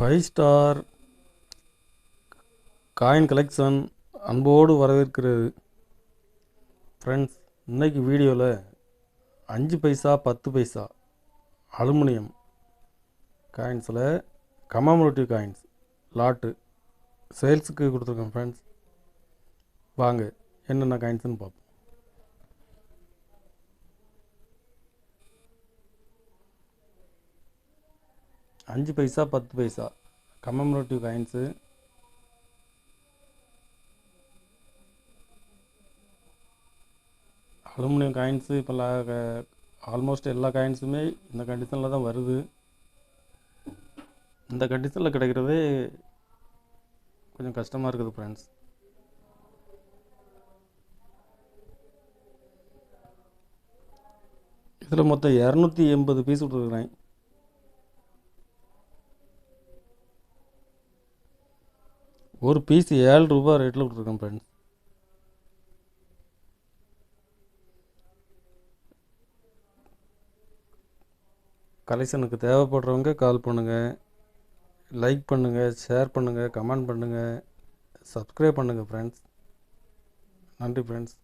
Five star coin collection அன்போடு வரவேற்கிறது. Friends, இன்றைக்கி வீடியோவில் 5 பைசா 10 பைசா அலுமினியம் காயின்ஸில் கமமோட்டிவ் காயின்ஸ் லாட்டு சேல்ஸுக்கு கொடுத்துருக்கேன். ஃப்ரெண்ட்ஸ், வாங்க என்னென்ன காயின்ஸ்னு பார்ப்போம். அஞ்சு பைசா 10 பைசா கமமோட்டிவ் காயின்ஸு அலுமினியம் காயின்ஸு. இப்போ ஆல்மோஸ்ட் எல்லா காயின்ஸுமே இந்த கண்டிஷனில் தான் வருது. இந்த கண்டிஷனில் கிடைக்கிறதே கொஞ்சம் கஷ்டமாக இருக்குது. ஃப்ரெண்ட்ஸ், இதில் மொத்தம் 280 பீஸ் விட்டுருக்குறேன். ஒரு பீஸ் 7 ரூபா ரேட்டில் விட்டுருக்கேன். ஃப்ரெண்ட்ஸ், கலெக்ஷனுக்கு தேவைப்படுறவங்க கால் பண்ணுங்கள், லைக் பண்ணுங்கள், ஷேர் பண்ணுங்கள், கமெண்ட் பண்ணுங்கள், சப்ஸ்கிரைப் பண்ணுங்கள். ஃப்ரெண்ட்ஸ், நன்றி. ஃப்ரெண்ட்ஸ்.